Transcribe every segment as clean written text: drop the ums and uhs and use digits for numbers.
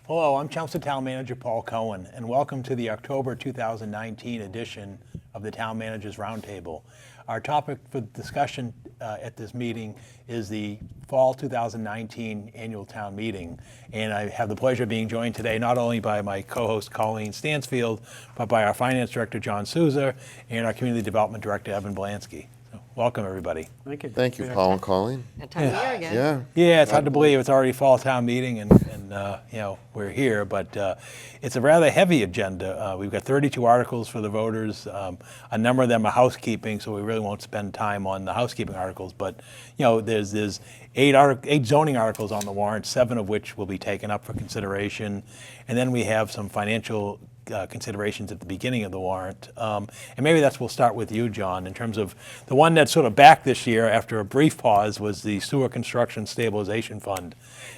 Hello, I'm Chelmsford Town Manager Paul Cohen, and welcome to the October 2019 edition of the Town Managers Roundtable. Our topic for discussion at this meeting is the Fall 2019 Annual Town Meeting, and I have the pleasure of being joined today not only by my co-host Colleen Stansfield, but by our Finance Director John Sousa and our Community Development Director Evan Belansky. So, welcome everybody. Thank you. Thank you, Paul and Colleen. That time of year again. Yeah. Yeah, it's hard to believe it's already fall town meeting and we're here, but it's a rather heavy agenda. We've got 32 articles for the voters. A number of them are housekeeping, so we really won't spend time on the housekeeping articles, but there's eight zoning articles on the warrant, 7 of which will be taken up for consideration. And then we have some financial considerations at the beginning of the warrant. And maybe we'll start with you, John, in terms of the one that's sort of back this year after a brief pause was the Sewer Construction Stabilization Fund.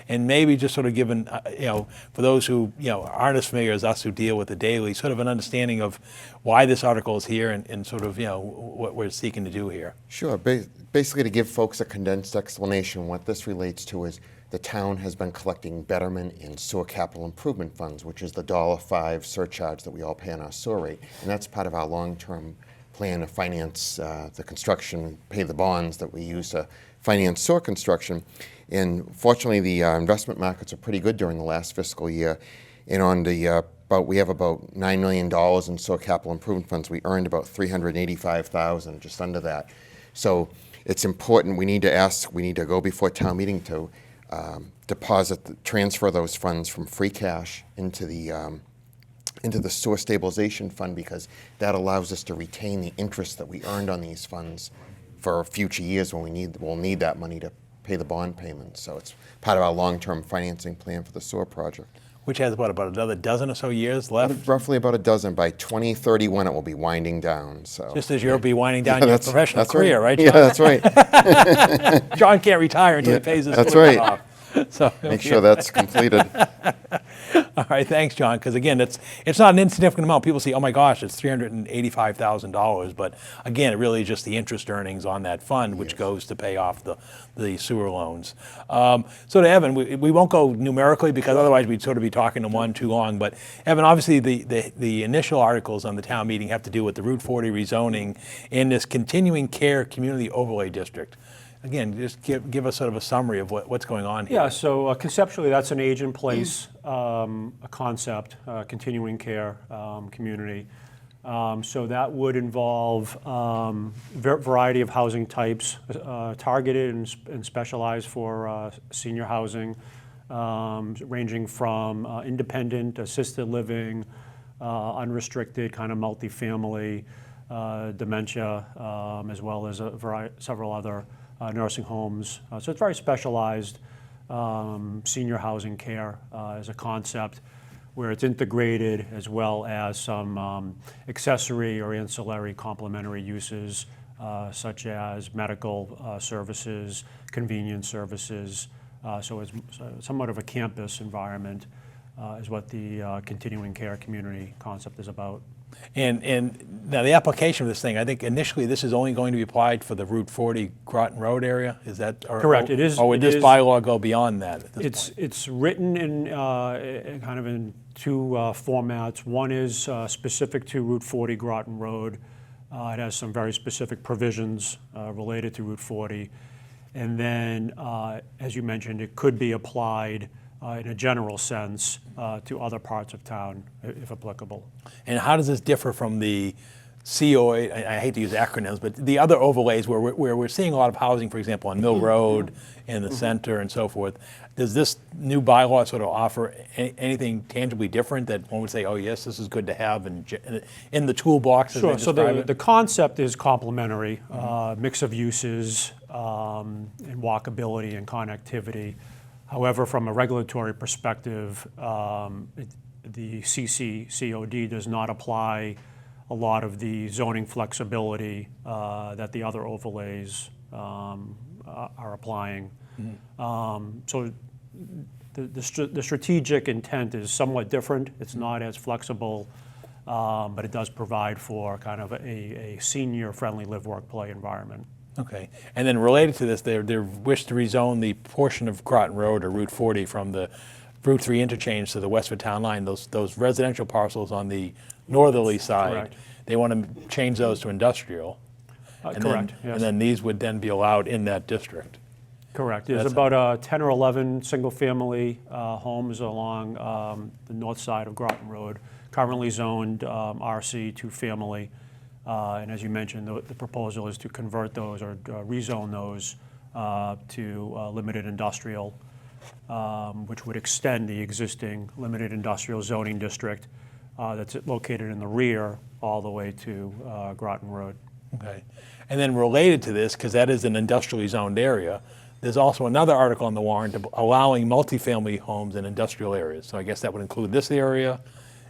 And maybe just sort of given, for those who, aren't as familiar as us who deal with it daily, sort of an understanding of why this article is here and sort of, what we're seeking to do here. Sure. Basically, to give folks a condensed explanation, what this relates to is the town has been collecting betterment in sewer capital improvement funds, which is the $1.05 surcharge that we all pay on our sewer rate. And that's part of our long-term plan to finance the construction, pay the bonds that we use to finance sewer construction. And fortunately, the investment markets are pretty good during the last fiscal year. And on the we have about $9 million in sewer capital improvement funds. We earned about $385,000, just under that. So it's important. We need to go before town meeting to transfer those funds from free cash into the sewer stabilization fund, because that allows us to retain the interest that we earned on these funds for future years when we'll need that money to pay the bond payments. So it's part of our long-term financing plan for the sewer project. Which has about another dozen or so years left? Roughly about a dozen. By 2031, it will be winding down. So just as you'll be winding down your professional career, right, John? Yeah, that's right. John can't retire until he pays his that's student right. off. So make sure that's completed. All right, thanks, John. Because again, it's not an insignificant amount. People say, "Oh my gosh, it's $385,000," but again, it really is just the interest earnings on that fund, which goes to pay off the sewer loans. So to Evan, we won't go numerically because otherwise we'd sort of be talking to one too long. But Evan, obviously the initial articles on the town meeting have to do with the Route 40 rezoning and this continuing care community overlay district. Again, just give us sort of a summary of what's going on here. Yeah, so conceptually that's an age-in-place a concept, continuing care community. So that would involve variety of housing types, targeted and specialized for senior housing, ranging from independent, assisted living, unrestricted kind of multifamily, dementia, as well as several other nursing homes. So it's very specialized senior housing care as a concept where it's integrated as well as some accessory or ancillary complementary uses such as medical services, convenience services. So it's somewhat of a campus environment is what the continuing care community concept is about. And now the application of this thing, I think initially this is only going to be applied for the Route 40 Groton Road area. Is that correct? It is. Or would this bylaw go beyond that at this point? It's written in kind of in two formats. One is specific to Route 40 Groton Road. It has some very specific provisions related to Route 40, and then, as you mentioned, it could be applied in a general sense to other parts of town, if applicable. And how does this differ from the COA, I hate to use acronyms, but the other overlays where we're seeing a lot of housing, for example, on Mill Road in the center and so forth? Does this new bylaw sort of offer anything tangibly different that one would say, oh yes, this is good to have in the toolbox? Sure, so the concept is complementary, mix of uses and walkability and connectivity. However, from a regulatory perspective, the CCCOD does not apply a lot of the zoning flexibility that the other overlays are applying. So the strategic intent is somewhat different. It's not as flexible, but it does provide for kind of a senior-friendly live, work, play environment. Okay, and then related to this, they wish to rezone the portion of Groton Road or Route 40 from the Route 3 interchange to the Westford Town Line, those residential parcels on the northerly side, Correct. they want to change those to industrial. And Correct, then, yes. And then these would then be allowed in that district. Correct. There's That's about 10 or 11 single-family homes along the north side of Groton Road, currently zoned RC, two-family. And as you mentioned, the proposal is to convert those or rezone those to limited industrial, which would extend the existing limited industrial zoning district that's located in the rear all the way to Groton Road. Okay. And then related to this, because that is an industrially zoned area, there's also another article on the warrant allowing multifamily homes in industrial areas. So I guess that would include this area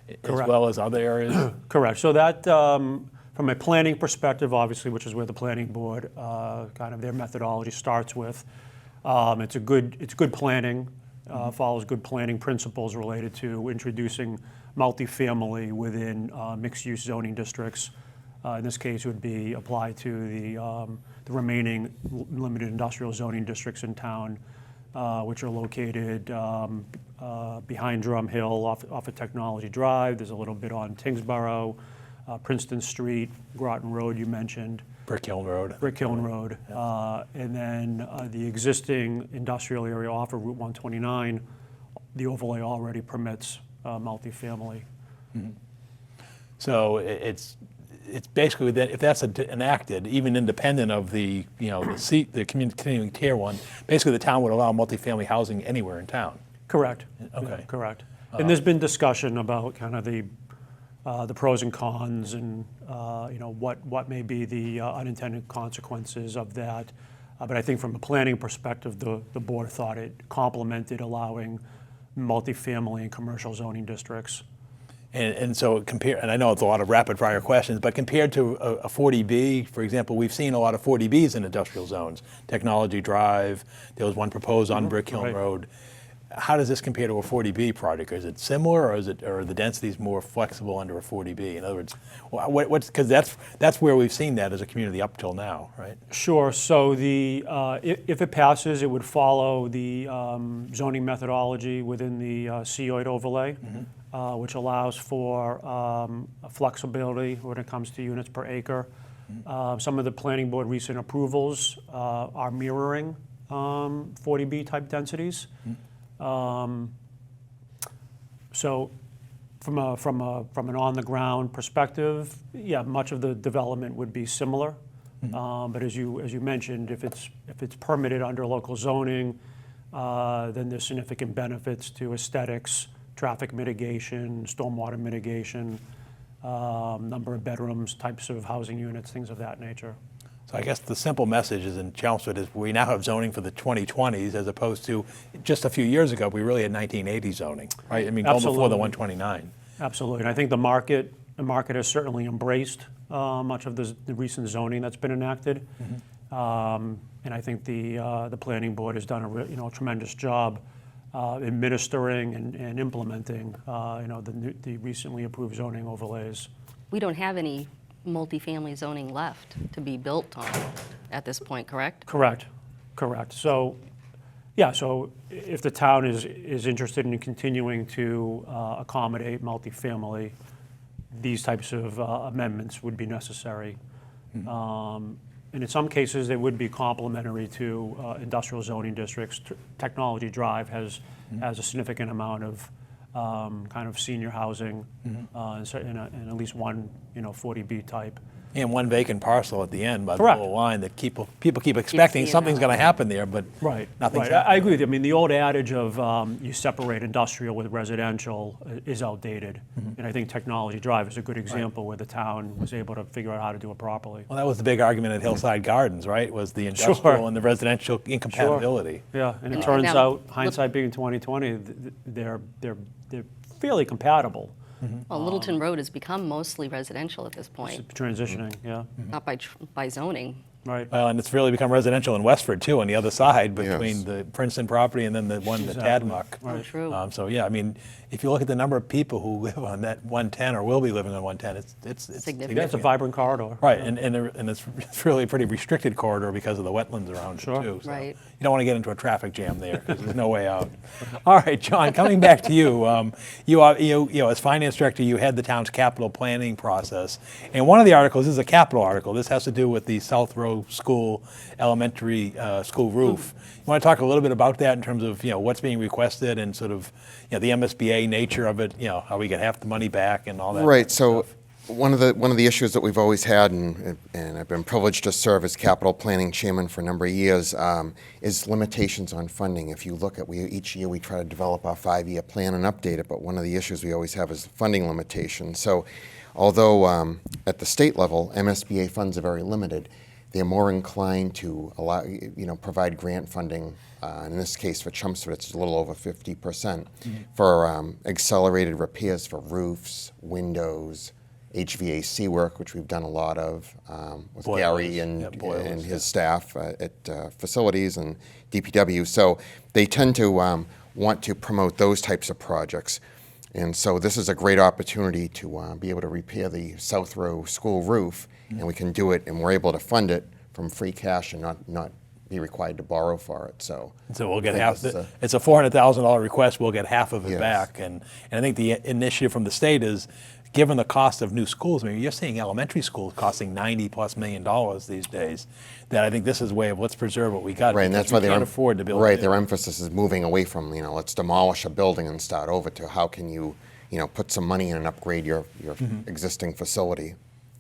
as Correct. well as other areas. Correct. So that, from a planning perspective, obviously, which is where the planning board, kind of their methodology starts with, it's good planning, follows good planning principles related to introducing multifamily within mixed-use zoning districts. In this case, it would be applied to the remaining limited industrial zoning districts in town, which are located behind Drum Hill off of Technology Drive. There's a little bit on Tingsboro, Princeton Street, Groton Road you mentioned. Brick Hill Road. Brick Hill Road. And then the existing industrial area off of Route 129, the overlay already permits multifamily. So it's basically that if that's enacted, even independent of the the continuing tier one, basically the town would allow multifamily housing anywhere in town. Correct. Okay. Yeah, correct. And there's been discussion about kind of the pros and cons and what may be the unintended consequences of that. But I think from a planning perspective, the board thought it complemented allowing multifamily and commercial zoning districts. And so and I know it's a lot of rapid fire questions, but compared to a 40B, for example, we've seen a lot of 40Bs in industrial zones. Technology Drive, there was one proposed on Brick Hill right. Road. How does this compare to a 40B project? Is it similar, or are the densities more flexible under a 40B? In other words, because that's where we've seen that as a community up till now, right? Sure. So if it passes, it would follow the zoning methodology within the COID overlay, which allows for flexibility when it comes to units per acre. Some of the planning board recent approvals are mirroring 40B type densities. So from an on-the-ground perspective, yeah, much of the development would be similar. But as you mentioned, if it's permitted under local zoning, then there's significant benefits to aesthetics, traffic mitigation, stormwater mitigation, number of bedrooms, types of housing units, things of that nature. So I guess the simple message is in Chelmsford is we now have zoning for the 2020s as opposed to just a few years ago, we really had 1980 zoning, right? I mean, going before the 129. Absolutely. And I think the market has certainly embraced much of the recent zoning that's been enacted. And I think the planning board has done a tremendous job administering and implementing the recently approved zoning overlays. We don't have any multifamily zoning left to be built on at this point, correct? Correct. So, yeah, so if the town is interested in continuing to accommodate multifamily, these types of amendments would be necessary. And in some cases, they would be complementary to industrial zoning districts. Technology Drive has a significant amount of kind of senior housing, and at least one 40B type. And one vacant parcel at the end by the Correct. whole line that people keep expecting seeing something's that. going to happen there, but nothing's Right. happened. I agree with you. I mean, the old adage of you separate industrial with residential is outdated. And I think Technology Drive is a good example where the town was able to figure out how to do it properly. Well, that was the big argument at Hillside Gardens, right? Was the industrial and the residential incompatibility. Yeah, and it And turns now, out, hindsight being 2020, they're fairly compatible. Well, Littleton Road has become mostly residential at this point, Transitioning, yeah. not by zoning. Right. Well, and it's really become residential in Westford too, on the other side between Yes. the Princeton property and then the one, the Exactly. Tadmuck. Oh, true. So yeah, I mean, if you look at the number of people who live on that 110 or will be living on 110, it's Significant. Yeah, it's a vibrant corridor. Right, and it's really a pretty restricted corridor because of the wetlands around Sure. it too. So Right. you don't want to get into a traffic jam there because there's no way out. All right, John, coming back to you, as finance director, you had the town's capital planning process, and one of the articles is a capital article. This has to do with the South Row School elementary school roof. You want to talk a little bit about that in terms of what's being requested and sort of the MSBA nature of it. How we get half the money back and all that. Right. kind of So stuff. one of the issues that we've always had, and I've been privileged to serve as capital planning chairman for a number of years, is limitations on funding. If you look at, each year we try to develop our 5-year plan and update it, but one of the issues we always have is funding limitations. So although at the state level, MSBA funds are very limited, they're more inclined to allow, provide grant funding. In this case, for Chelmsford, it's a little over 50% for accelerated repairs for roofs, windows, HVAC work, which we've done a lot of with Boilers. Gary Yeah, and boilers, his staff at facilities and DPW. So they tend to want to promote those types of projects. And so this is a great opportunity to be able to repair the South Row school roof, and we can do it, and we're able to fund it from free cash and not be required to borrow for it. So We'll get I think half. this is It's a $400,000 request. We'll get half of it Yes. back, and I think the initiative from the state is, given the cost of new schools. I mean, you're seeing elementary schools costing $90+ million these days. That I think this is a way of let's preserve what we got. Right, and because that's why we can't afford to build. Right, new. their emphasis is moving away from let's demolish a building and start over to how can you put some money in and upgrade your existing facility.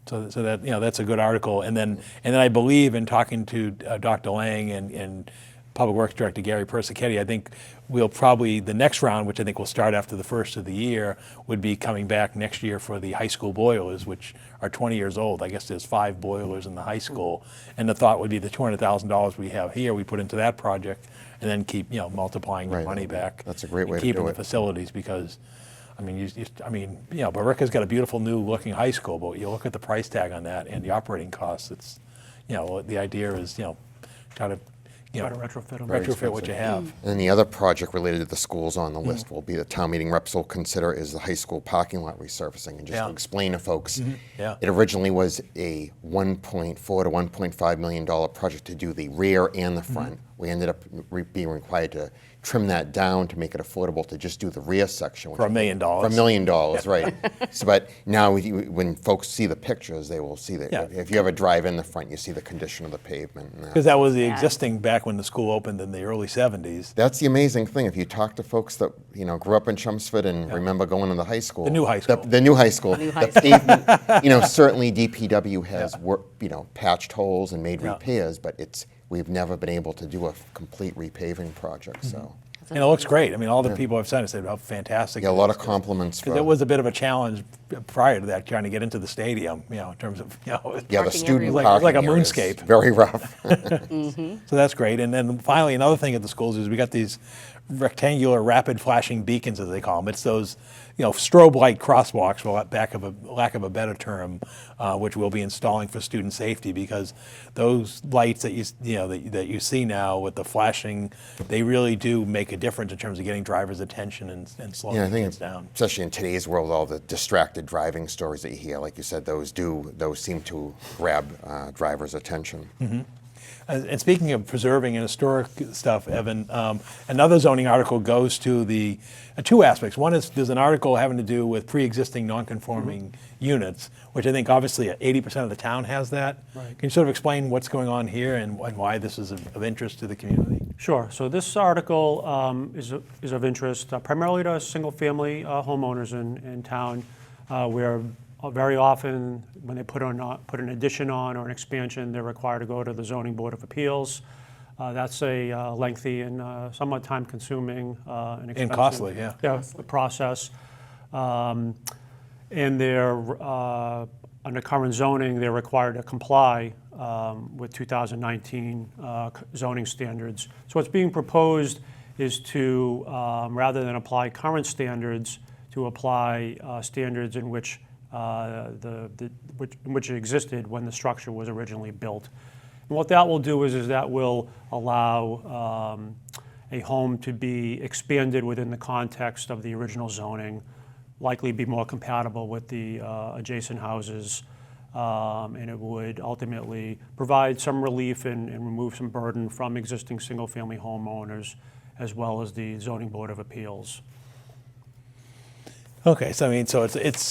So that that's a good article. And then I believe in talking to Dr. Lang and Public Works Director Gary Persichetti, I think we'll probably, the next round, which I think will start after the first of the year, would be coming back next year for the high school boilers, which are 20 years old. I guess there's 5 boilers in the high school. And the thought would be the $200,000 we have here, we put into that project and then keep, multiplying the Right. money back. That's a great way and to do keeping the it. facilities because, Barica's got a beautiful new looking high school, but you look at the price tag on that and the operating costs, it's, the idea is, try to, Try to retrofit 'em. retrofit what you have. And then the other project related to the schools on the list will be the town meeting reps will consider is the high school parking lot resurfacing. And just Yeah. to explain to folks, Yeah. it originally was a $1.4 to $1.5 million project to do the rear and the front. We ended up being required to trim that down to make it affordable to just do the rear section. For $1 million. For $1 million, right. So, but now when folks see the pictures, they will see that. Yeah. If you ever drive in the front, you see the condition of the pavement. And Because that was the existing back when the school opened in the early 70s. that's the amazing thing. If you talk to folks that grew up in Chelmsford and remember going to the high school, The new high school. the new high school, the pavement, certainly DPW has patched holes and made Yeah. repairs, but we've never been able to do a complete repaving project. So And it looks great. I mean, all the people I've seen have said how fantastic. yeah, a it lot is. of compliments. Because it was a bit of a challenge prior to that, trying to get into the stadium, in terms of, yeah, the Parking student everywhere. parking Like a area is moonscape. Very rough. So that's great. And then finally, another thing at the schools is we got these rectangular rapid flashing beacons, as they call them. It's those, strobe light crosswalks, for lack of a better term, which we'll be installing for student safety, because those lights that that you see now with the flashing, they really do make a difference in terms of getting drivers' attention and slowing Yeah, I think kids down. especially in today's world, all the distracted driving stories that you hear, like you said, those seem to grab drivers' attention. And speaking of preserving and historic stuff, Evan, another zoning article goes to the two aspects. One is there's an article having to do with pre-existing non-conforming units, which I think obviously 80% of the town has that. Right. Can you sort of explain what's going on here and why this is of interest to the community? Sure. So this article is of interest primarily to single-family homeowners in town, where very often when they put an addition on or an expansion, they're required to go to the Zoning Board of Appeals. That's a lengthy and somewhat time-consuming and expensive. And costly, yeah. Yeah, process. And they're, under current zoning, they're required to comply with 2019 zoning standards. So what's being proposed is to, rather than apply current standards, to apply standards in which which it existed when the structure was originally built. And what that will do is that will allow a home to be expanded within the context of the original zoning, likely be more compatible with the adjacent houses, and it would ultimately provide some relief and remove some burden from existing single-family homeowners, as well as the Zoning Board of Appeals. Okay, so I mean, so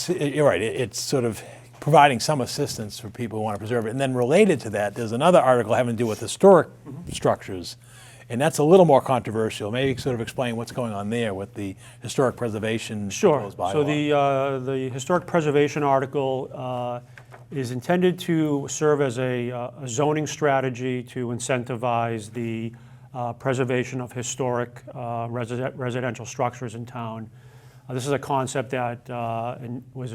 you're right, it's sort of providing some assistance for people who want to preserve it. And then related to that, there's another article having to do with historic structures, and that's a little more controversial. Maybe sort of explain what's going on there with the historic preservation proposed bylaw. So the historic preservation article is intended to serve as a zoning strategy to incentivize the preservation of historic residential structures in town. This is a concept that was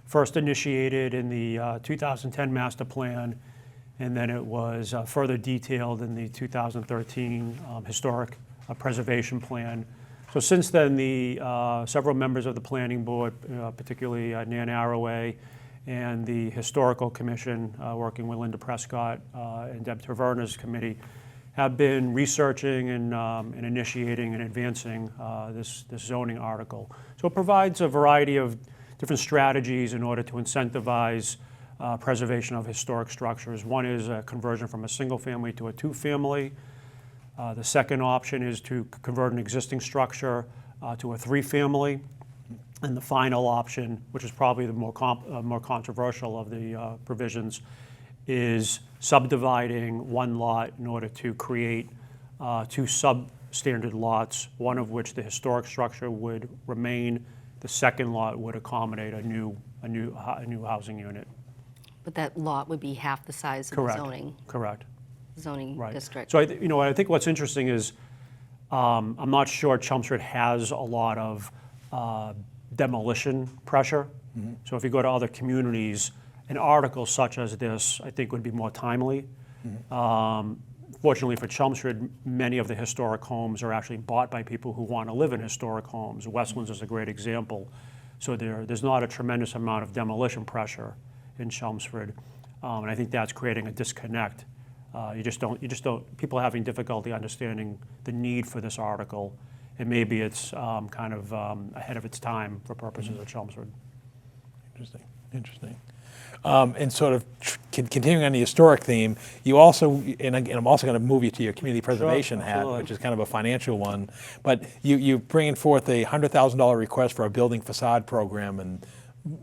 first initiated in the 2010 master plan, and then it was further detailed in the 2013 historic preservation plan. So since then, several members of the planning board, particularly Nan Arroway, and the historical commission, working with Linda Prescott and Deb Taverna's committee, have been researching and initiating and advancing this zoning article. So it provides a variety of different strategies in order to incentivize preservation of historic structures. One is a conversion from a single family to a two-family. The second option is to convert an existing structure to a three-family. And the final option, which is probably the more controversial of the provisions, is subdividing one lot in order to create two substandard lots, one of which the historic structure would remain. The second lot would accommodate a new housing unit. But that lot would be half the size of Correct. the Correct. zoning Right. district. So I think what's interesting is I'm not sure Chelmsford has a lot of demolition pressure. Mm-hmm. So if you go to other communities, an article such as this, I think, would be more timely. Mm-hmm. Fortunately for Chelmsford, many of the historic homes are actually bought by people who want to live in historic homes. Westlands is a great example. So there's not a tremendous amount of demolition pressure in Chelmsford, and I think that's creating a disconnect. You just don't. People are having difficulty understanding the need for this article, and maybe it's kind of ahead of its time for purposes of Chelmsford. Interesting. And sort of continuing on the historic theme, you also, and I'm also going to move you to your community preservation hat, absolutely. which is kind of a financial one, but you bringing forth a $100,000 request for a building facade program in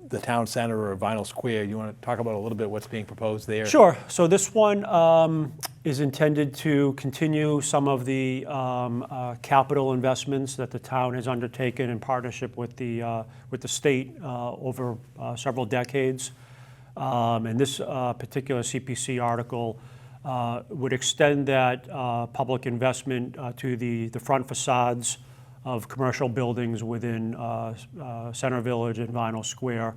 the town center or Vinyl Square. You want to talk about a little bit what's being proposed there? Sure. So this one is intended to continue some of the capital investments that the town has undertaken in partnership with the state over several decades. And this particular CPC article would extend that public investment to the front facades of commercial buildings within Center Village and Vinyl Square.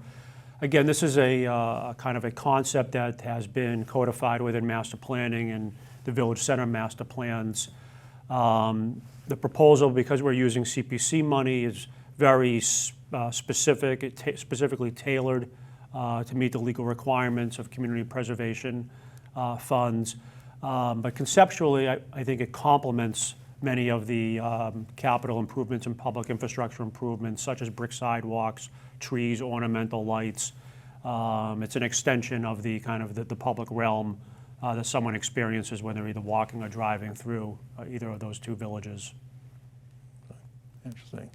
Again, this is a kind of a concept that has been codified within master planning and the village center master plans. The proposal, because we're using CPC money, is very specific. It's specifically tailored to meet the legal requirements of community preservation funds. But conceptually, I think it complements many of the capital improvements and public infrastructure improvements, such as brick sidewalks, trees, ornamental lights. It's an extension of the kind of the public realm that someone experiences when they're either walking or driving through either of those two villages. Interesting.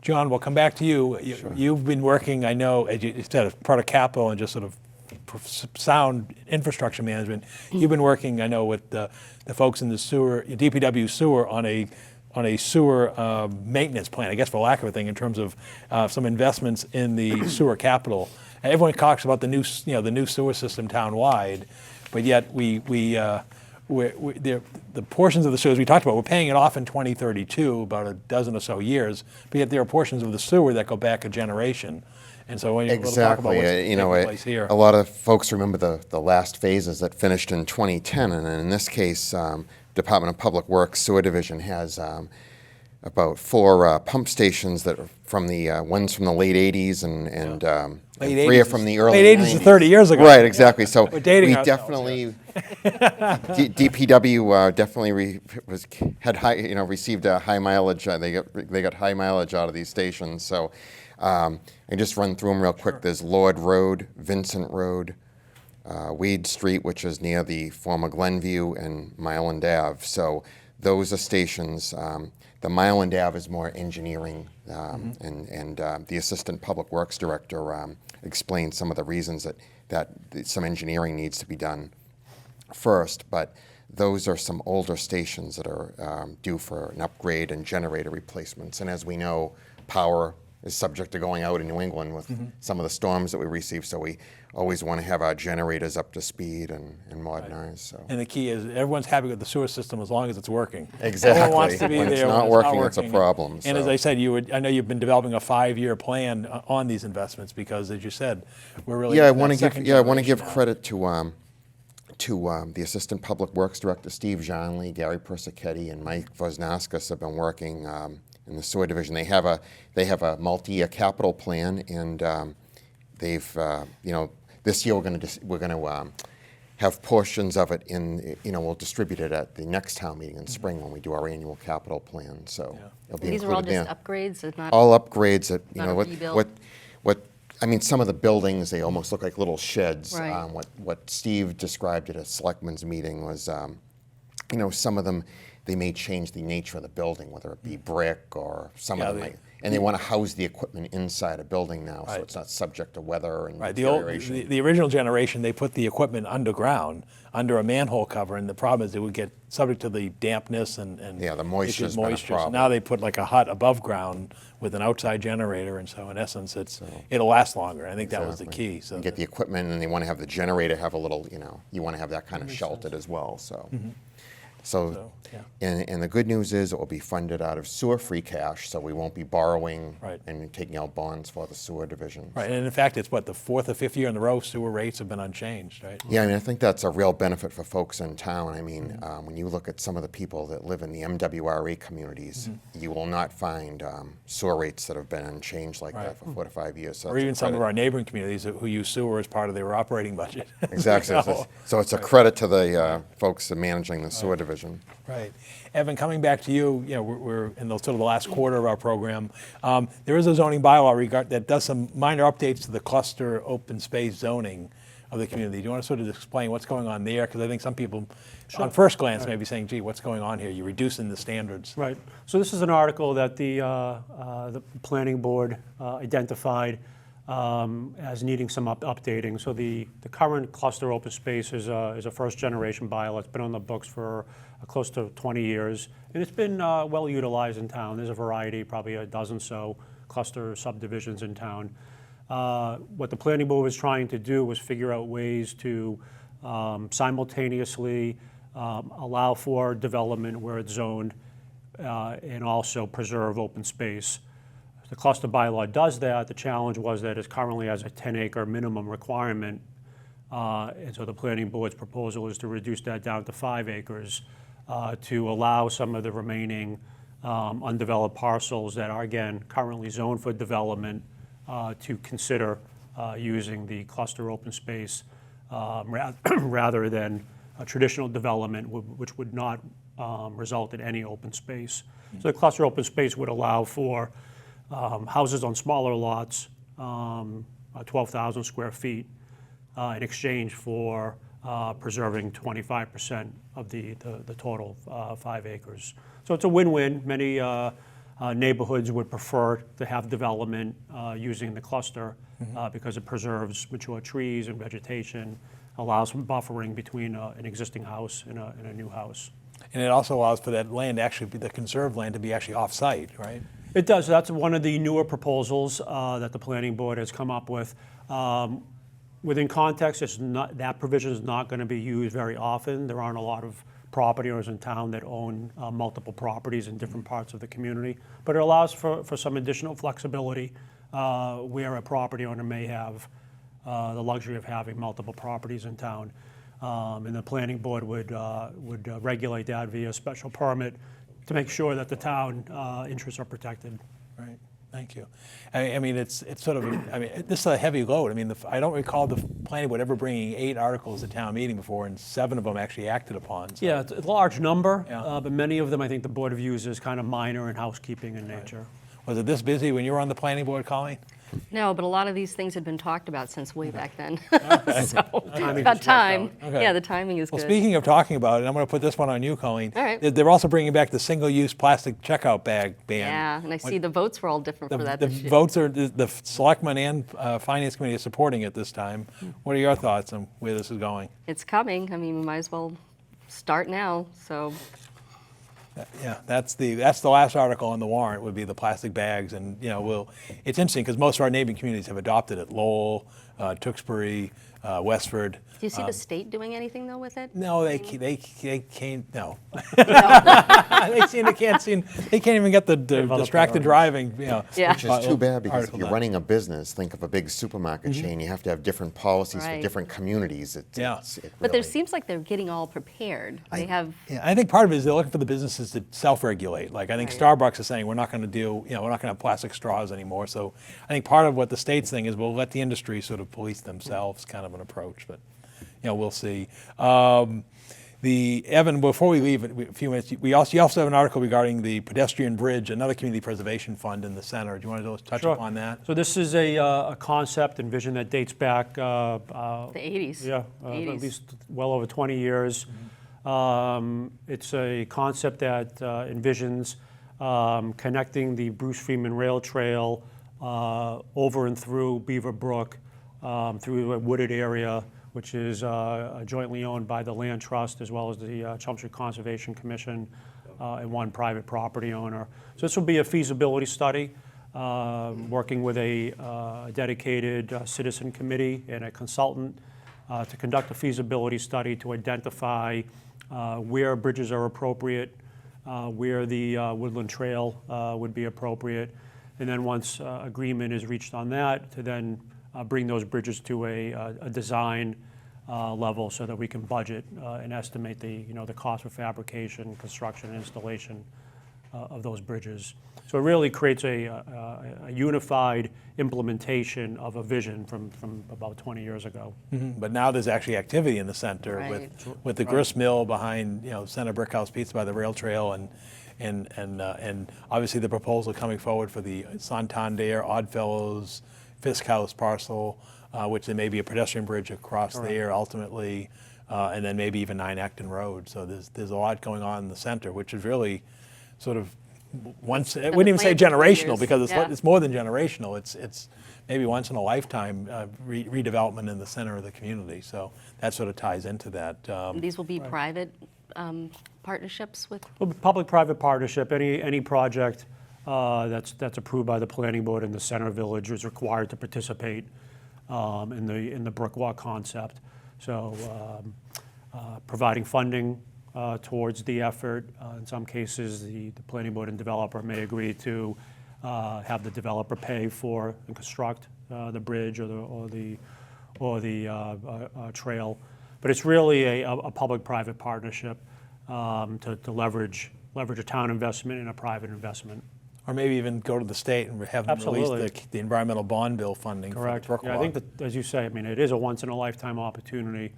John, we'll come back to you. Sure. You've been working, I know, as you said, as part of capital and just sort of sound infrastructure management. You've been working, I know, with the folks in the sewer, DPW sewer, on a sewer maintenance plan, I guess, for lack of a thing, in terms of some investments in the sewer capital. And everyone talks about the new sewer system town-wide, but yet the portions of the sewers we talked about, we're paying it off in 2032, about a dozen or so years, but yet there are portions of the sewer that go back a generation. And so we'll talk about what's taking place here. A lot of folks remember the last phases that finished in 2010, and in this case, Department of Public Works Sewer Division has about 4 pump stations that are from the ones from the late 80s and and Late 3 are 80s from is- the early late 80s is 90s. 30 years ago. Right, exactly. So We're dating we ourselves, definitely, DPW definitely had high, received a high mileage. They got high mileage out of these stations. So I just run through them real quick. There's Lord Road, Vincent Road, Weed Street, which is near the former Glenview, and Myland Ave. So those are stations. The Myland Ave is more engineering, and the Assistant Public Works Director explained some of the reasons that some engineering needs to be done first. But those are some older stations that are due for an upgrade and generator replacements. And as we know, power is subject to going out in New England with some of the storms that we receive. So we always want to have our generators up to speed and modernized. So. And the key is everyone's happy with the sewer system as long as it's working. Exactly. Everyone wants to be When it's there not when working, it's a problem, And as so. I said, I know you've been developing a 5-year plan on these investments because, as you said, we're really Yeah, I into that want to second give generation now. credit to the Assistant Public Works Director Steve Johnley, Gary Persichetti, and Mike Vosnauskas have been working in the sewer division. They have a multi-year capital plan, and they've this year we're going to have portions of it we'll distribute it at the next town meeting in spring when we do our annual capital plan. So it'll be These are all included just there. upgrades, it's not, All upgrades that, Not a rebuild? I mean, some of the buildings, they almost look like little sheds. Right. What Steve described at a selectmen's meeting was, some of them, they may change the nature of the building, whether it be brick or some of them might. And they want to house the equipment inside a building now, so Right. it's not subject to weather and Right, deterioration. the original generation, they put the equipment underground, under a manhole cover, and the problem is it would get subject to the dampness and Yeah, the moisture's issues, been a moisture. So problem. now they put like a hut above ground with an outside generator, and so in essence, it'll last longer. I think that was the Exactly. key. So You get the equipment, and they want to have the generator have a little, you want to have that kind of sheltered as well, so. So, yeah. and the good news is it will be funded out of sewer free cash, so we won't be borrowing Right. and taking out bonds for the sewer division. Right, and in fact, it's what, the 4th or 5th year in a row sewer rates have been unchanged, right? Yeah, I mean, I think that's a real benefit for folks in town. I mean, when you look at some of the people that live in the MWRA communities, you will not find sewer rates that have been unchanged like that for 4 to 5 years. So Or it's a even some of credit. our neighboring communities who use sewer as part of their operating budget. Exactly. So- So it's a credit to the folks managing the sewer division. Right. Evan, coming back to you, we're in the sort of the last quarter of our program. There is a zoning bylaw that does some minor updates to the cluster open space zoning of the community. Do you want to sort of explain what's going on there? Because I think some people, on first glance, may be saying, gee, what's going on here? You're reducing the standards. Right. So this is an article that the planning board identified as needing some updating. So the current cluster open space is a first generation bylaw. It's been on the books for close to 20 years, and it's been well utilized in town. There's a variety, probably a dozen so cluster subdivisions in town. What the planning board was trying to do was figure out ways to simultaneously allow for development where it's zoned and also preserve open space. The cluster bylaw does that. The challenge was that it currently has a 10-acre minimum requirement, and so the planning board's proposal is to reduce that down to 5 acres to allow some of the remaining undeveloped parcels that are, again, currently zoned for development to consider using the cluster open space rather than a traditional development which would not result in any open space. So the cluster open space would allow for houses on smaller lots, 12,000 square feet, in exchange for preserving 25% of the total 5 acres. So it's a win-win. Many neighborhoods would prefer to have development using the cluster because it preserves mature trees and vegetation, allows some buffering between an existing house and a new house. And it also allows for that land, the conserved land, to be actually off-site, right? It does. That's one of the newer proposals that the planning board has come up with. Within context, that provision is not going to be used very often. There aren't a lot of property owners in town that own multiple properties in different parts of the community. But it allows for some additional flexibility where a property owner may have the luxury of having multiple properties in town. And the planning board would regulate that via special permit to make sure that the town interests are protected. Right. Thank you. I mean, it's sort of, I mean, this is a heavy load. I mean, I don't recall the planning board ever bringing 8 articles to town meeting before, and 7 of them actually acted upon. So. Yeah, it's a large number, Yeah. but many of them I think the board views as kind of minor and housekeeping in nature. Was it this busy when you were on the planning board, Colleen? No, but a lot of these things had been talked about since way back then. So, Timing about just worked time. out. Okay. Yeah, the timing is Well, good. speaking of talking about it, I'm going to put this one on you, Colleen. All right. They're also bringing back the single-use plastic checkout bag ban. Yeah, and I see the votes were all different for that The this year. votes are, the selectmen and finance committee are supporting it this time. What are your thoughts on where this is going? It's coming. I mean, we might as well start now, so. Yeah, that's the last article on the warrant would be the plastic bags, and you know, it's interesting because most of our neighboring communities have adopted it. Lowell, Tewksbury, Westford. Do you see the state doing anything though with it? No, they can't. No, they can't even get the have other distracted driving. You know, Yeah. Which is too bad, because if article you're done. running a business, think of a big supermarket chain, you have to have different policies for Right. different communities. Yeah. But there really- seems like they're getting all prepared. They have, Yeah, I think part of it is they're looking for the businesses to self-regulate. Like I think Right. Starbucks is saying we're not going to do, you know, we're not going to have plastic straws anymore. So I think part of what the state's thing is we'll let the industry sort of police themselves, kind of an approach. But you know, we'll see. Evan, before we leave, a few minutes, you also have an article regarding the Pedestrian Bridge, another community preservation fund in the center. Do you want to touch Sure. upon that? So this is a concept and vision that dates back, the 80s. yeah, 80s. at least well over 20 years. It's a concept that envisions connecting the Bruce Freeman Rail Trail over and through Beaver Brook, through a wooded area, which is jointly owned by the Land Trust as well as the Chelmsford Conservation Commission and one private property owner. So this will be a feasibility study, working with a dedicated citizen committee and a consultant to conduct a feasibility study to identify where bridges are appropriate, where the Woodland Trail would be appropriate, and then once agreement is reached on that, to then bring those bridges to a design level so that we can budget and estimate the cost for fabrication, construction, and installation of those bridges. So it really creates a unified implementation of a vision from about 20 years ago. But now there's actually activity in the center Right. with the grist mill behind, you know, Center Brickhouse Pizza by the rail trail, and obviously the proposal coming forward for the Santander, Oddfellows, Fisk House parcel, which there may be a pedestrian bridge across there ultimately, and then maybe even 9 Acton Road. So there's a lot going on in the center, which is really sort of once, I wouldn't even say plan for 20 generational, years. because Yeah. it's more than generational. It's maybe once in a lifetime redevelopment in the center of the community. So that sort of ties into that. These will be private partnerships with, Well, public-private partnership, any project that's approved by the planning board in the center village is required to participate in the brick walk concept. So providing funding towards the effort. In some cases, the planning board and developer may agree to have the developer pay for and construct the bridge or the trail. But it's really a public-private partnership to leverage a town investment and a private investment. Or maybe even go to the state and have them release Absolutely. the environmental bond bill funding Correct. for Yeah, I Brookwalk. think that, as you say, I mean, it is a once-in-a-lifetime opportunity,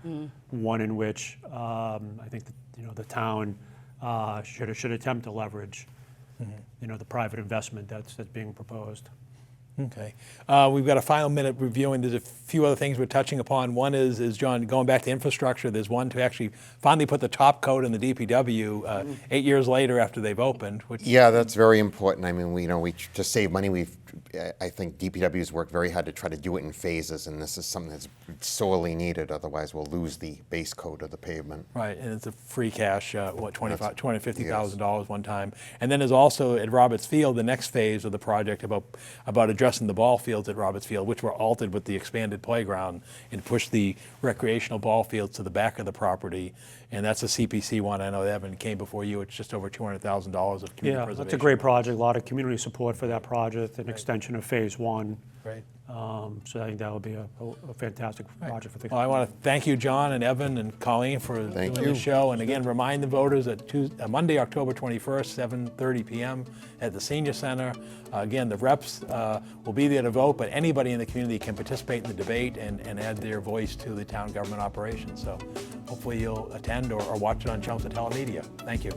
one in which I think that, the town should attempt to leverage, the private investment that's being proposed. Okay. We've got a final minute reviewing. There's a few other things we're touching upon. One is John, going back to infrastructure, there's one to actually finally put the top coat in the DPW 8 years later after they've opened. Which, Yeah, that's very important. I mean, to save money, I think DPW's worked very hard to try to do it in phases, and this is something that's sorely needed. Otherwise, we'll lose the base coat of the pavement. right, and it's a free cash, $250,000 one time. And then there's also at Roberts Field, the next phase of the project about addressing the ball fields at Roberts Field, which were altered with the expanded playground, and push the recreational ball fields to the back of the property. And that's a CPC one. I know Evan came before you. It's just over $200,000 of community Yeah, preservation. that's a great project. A lot of community support for that project, an extension of phase one. Right. So I think that would be a fantastic project for the. Well, I want to thank you, John and Evan and Colleen, for Thank doing you. the show. And again, remind the voters that Monday, October 21st, 7:30 p.m. at the Senior Center. Again, the reps will be there to vote, but anybody in the community can participate in the debate and add their voice to the town government operations. So hopefully you'll attend or watch it on Chelmsford Telemedia. Thank you.